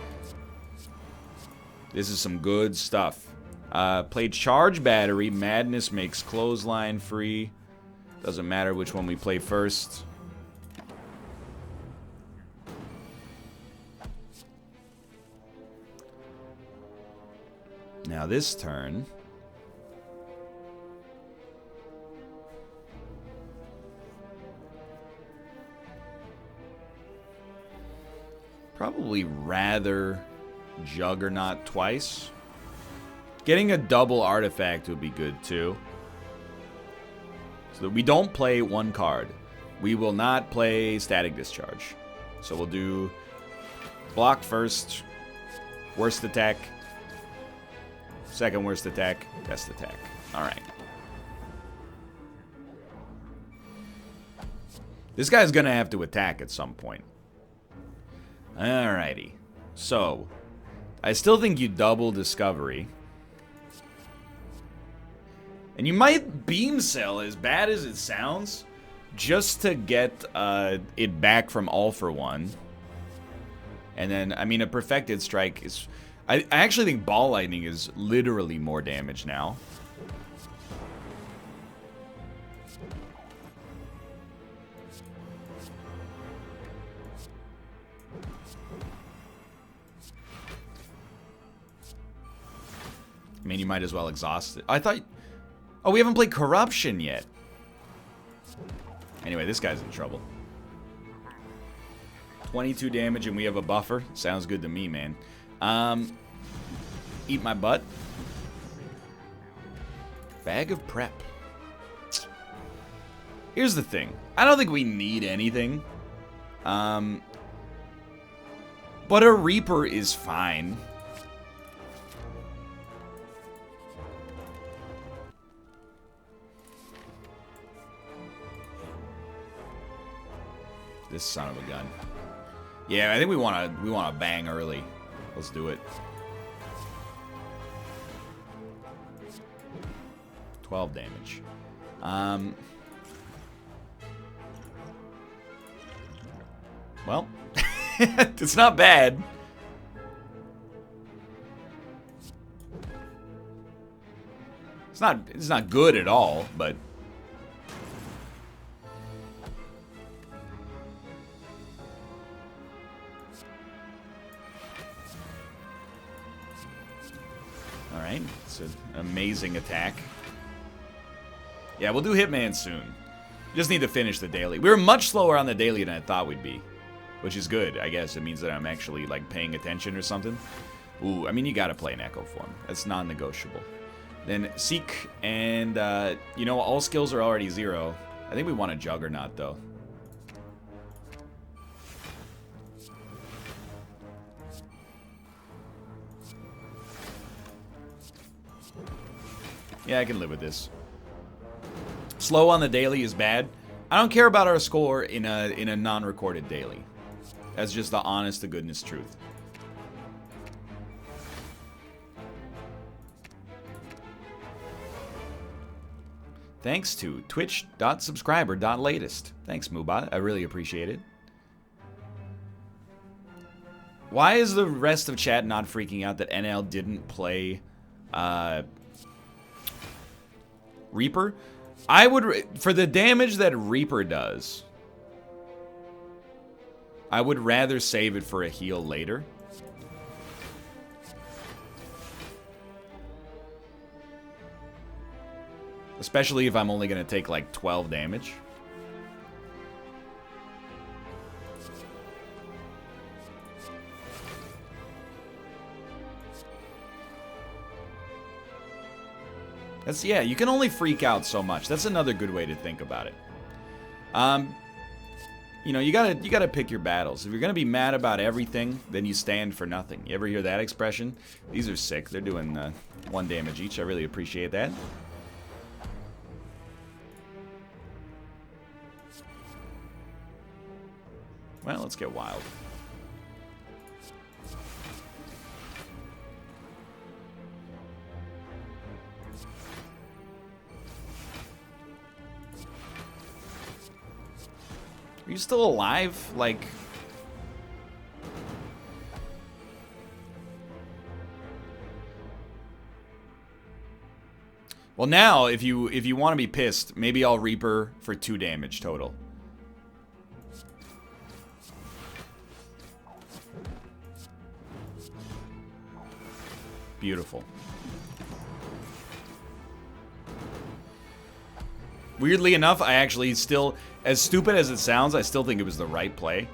A: This is some good stuff. Played Charge Battery. Madness makes Clothesline free. Doesn't matter which one we play first. Now this turn, probably rather Juggernaut twice. Getting a double artifact would be good too. So that we don't play one card. We will not play Static Discharge. So we'll do block first, worst attack, second worst attack, best attack. Alright. This guy's gonna have to attack at some point. Alrighty. So, I still think you double Discovery. And you might Beam Cell, as bad as it sounds, just to get it back from All for One. And then, I mean, a Perfected Strike is... I actually think Ball Lightning is literally more damage now. I mean, you might as well exhaust it. I thought... Oh, we haven't played Corruption yet. Anyway, this guy's in trouble. 22 damage and we have a buffer. Sounds good to me, man. Eat my butt. Bag of prep. Here's the thing. I don't think we need anything. But a Reaper is fine. This son of a gun. Yeah, I think we wanna bang early. Let's do it. 12 damage. Well, it's not bad. It's not good at all, but all right, it's an amazing attack. Yeah, we'll do Hitman soon. Just need to finish the daily. We were much slower on the daily than I thought we'd be, which is good. I guess it means that I'm actually like paying attention or something. Ooh, I mean, you gotta play an Echo form. That's non-negotiable. Then Seek and, you know, all skills are already 0. I think we want a Juggernaut, though. Yeah, I can live with this. Slow on the daily is bad. I don't care about our score in a non-recorded daily. That's just the honest to goodness truth. Thanks to twitch.subscriber.latest. Thanks, Mubot. I really appreciate it. Why is the rest of chat not freaking out that NL didn't play Reaper? I would, for the damage that Reaper does, I would rather save it for a heal later. Especially if I'm only going to take like 12 damage. That's, yeah, you can only freak out so much. That's another good way to think about it. You know, you gotta pick your battles. If you're gonna be mad about everything, then you stand for nothing. You ever hear that expression? These are sick. They're doing 1 damage each. I really appreciate that. Well, let's get wild. Are you still alive? Like... Well, now, if you want to be pissed, maybe I'll Reaper for 2 damage total. Beautiful. Weirdly enough, I actually still, as stupid as it sounds, I still think it was the right play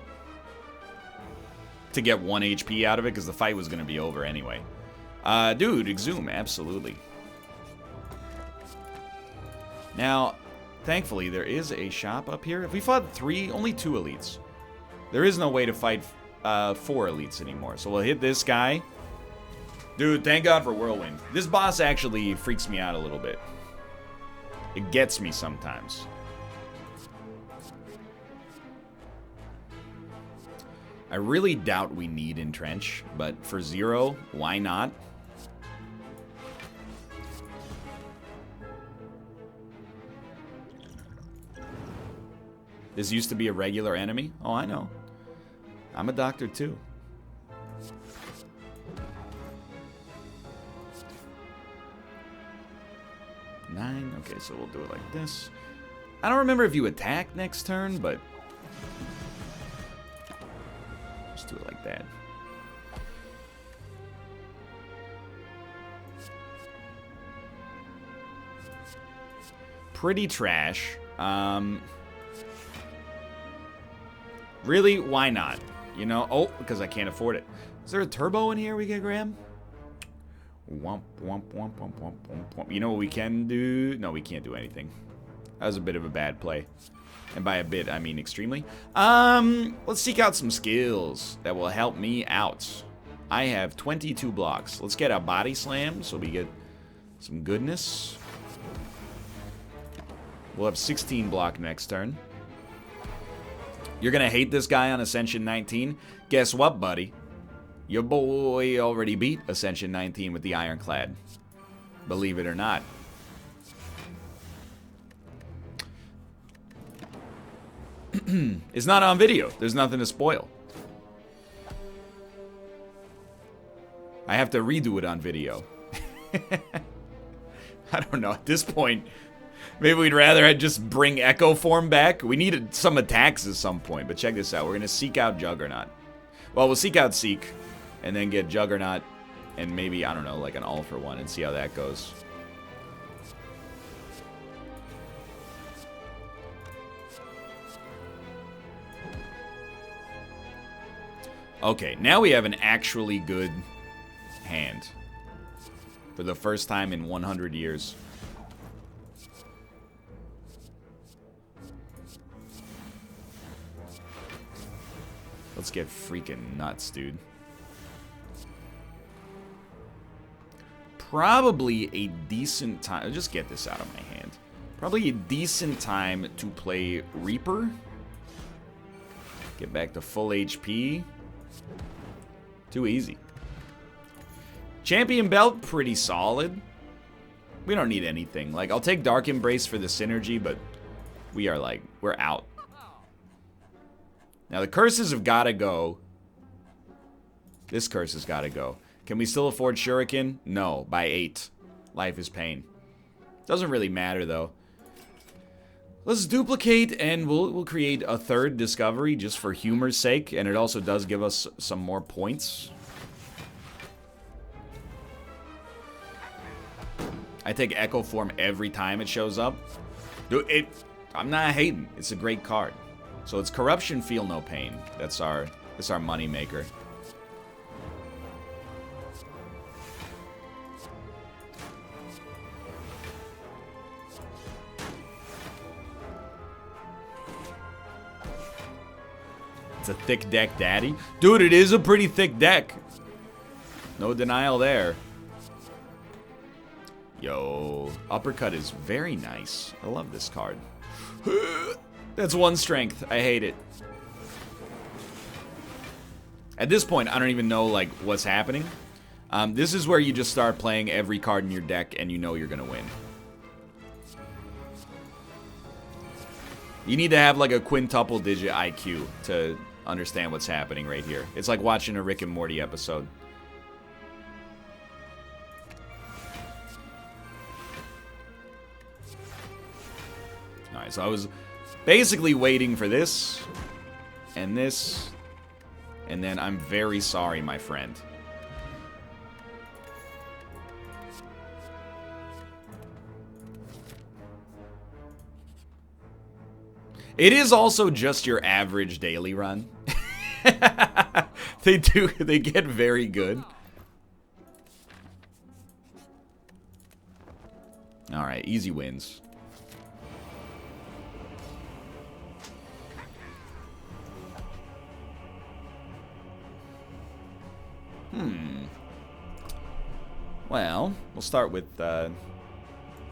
A: to get 1 HP out of it, because the fight was going to be over anyway. Dude, Exhume, absolutely. Now, thankfully, there is a shop up here. If we fought only 2 elites, there is no way to fight 4 elites anymore. So we'll hit this guy. Dude, thank God for Whirlwind. This boss actually freaks me out a little bit. It gets me sometimes. I really doubt we need Entrench, but for 0, why not? This used to be a regular enemy? Oh, I know. I'm a doctor too. Nine. Okay, so we'll do it like this. I don't remember if you attack next turn, but let's do it like that. Pretty trash. Really? Why not? You know? Oh, because I can't afford it. Is there a turbo in here we can grab? Womp, womp, womp, womp, womp, womp, womp. You know what we can do? No, we can't do anything. That was a bit of a bad play. And by a bit, I mean extremely. Let's seek out some skills that will help me out. I have 22 blocks. Let's get a body slam so we get some goodness. We'll have 16 block next turn. You're going to hate this guy on Ascension 19? Guess what, buddy? Your boy already beat Ascension 19 with the Ironclad. Believe it or not. It's not on video. There's nothing to spoil. I have to redo it on video. I don't know. At this point, maybe we'd rather just bring Echo Form back. We needed some attacks at some point. But check this out. We're going to seek out Juggernaut. Well, we'll seek out Seek. And then get Juggernaut. And maybe, I don't know, like an all for one. And see how that goes. Okay, now we have an actually good hand. For the first time in 100 years. Let's get freaking nuts, dude. Probably a decent time. I'll just get this out of my hand. Probably a decent time to play Reaper. Get back to full HP. Too easy. Champion Belt, pretty solid. We don't need anything. Like, I'll take Dark Embrace for the synergy, but we are like, we're out. Now, the curses have got to go. This curse has got to go. Can we still afford Shuriken? No, by 8. Life is pain. Doesn't really matter, though. Let's duplicate, and we'll create a third discovery just for humor's sake, and it also does give us some more points. I take Echo Form every time it shows up. Dude, I'm not hating. It's a great card. So it's Corruption, Feel No Pain. That's our money maker. It's a thick deck, daddy. Dude, it is a pretty thick deck. No denial there. Yo, Uppercut is very nice. I love this card. That's 1 strength. I hate it. At this point, I don't even know like what's happening. This is where you just start playing every card in your deck and you know you're gonna win. You need to have like a quintuple digit IQ to understand what's happening right here. It's like watching a Rick and Morty episode. Alright, so I was basically waiting for this, and then I'm very sorry, my friend. It is also just your average daily run. They get very good. Alright, easy wins. Well, we'll start with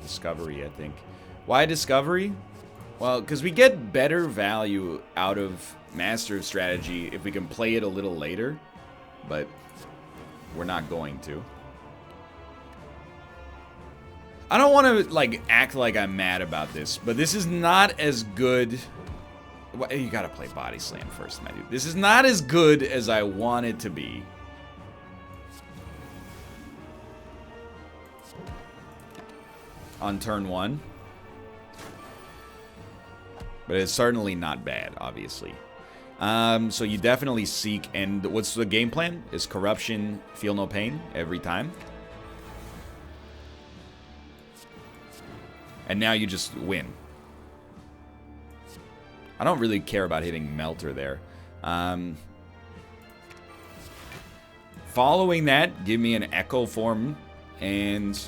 A: Discovery, I think. Why Discovery? Well, because we get better value out of Master of Strategy if we can play it a little later, but we're not going to. I don't want to, like, act like I'm mad about this, but this is not as good. Well, you gotta play Body Slam first, my dude. This is not as good as I want it to be. On turn 1. But it's certainly not bad, obviously. So you definitely seek, and what's the game plan? Is Corruption, Feel No Pain every time. And now you just win. I don't really care about hitting Melter there. Following that, give me an Echo Form. And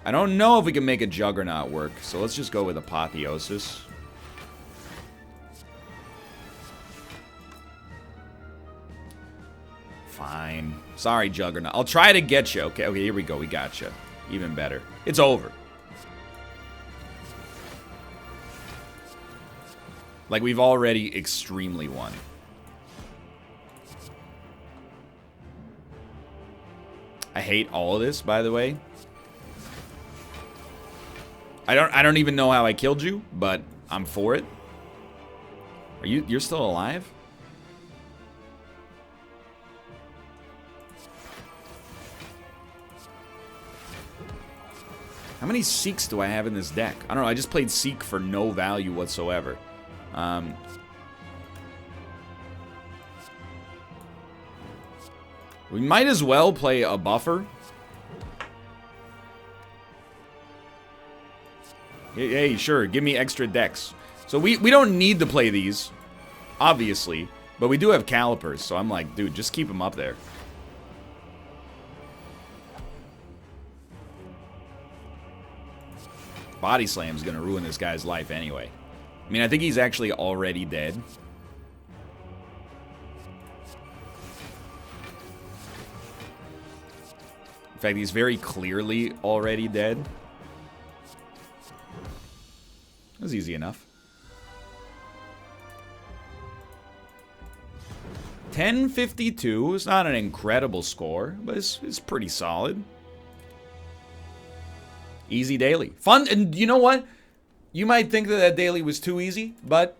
A: I don't know if we can make a Juggernaut work. So let's just go with Apotheosis. Fine. Sorry, Juggernaut. I'll try to get you. Okay, here we go. We got you. Even better. It's over. Like, we've already extremely won. I hate all of this, by the way. I don't even know how I killed you, but I'm for it. You're still alive? How many Seeks do I have in this deck? I don't know. I just played Seek for no value whatsoever. We might as well play a buffer. Hey, sure. Give me extra decks. So we don't need to play these, obviously. But we do have Calipers. So I'm like, dude, just keep them up there. Body Slam's gonna ruin this guy's life anyway. I mean, I think he's actually already dead. In fact, he's very clearly already dead. That was easy enough. 1052 is not an incredible score, but it's pretty solid. Easy daily. Fun, and you know what? You might think that daily was too easy, but...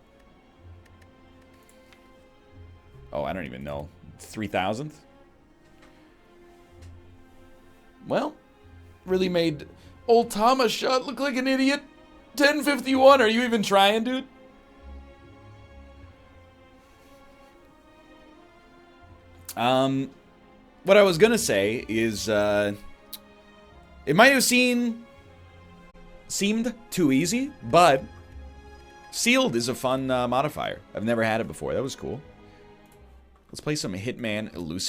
A: Oh, I don't even know. 3,000th? Well, really made old Thomas shot look like an idiot. 1051, are you even trying, dude? What I was gonna say is, it might have seemed too easy, but Sealed is a fun modifier. I've never had it before. That was cool. Let's play some Hitman Elusive.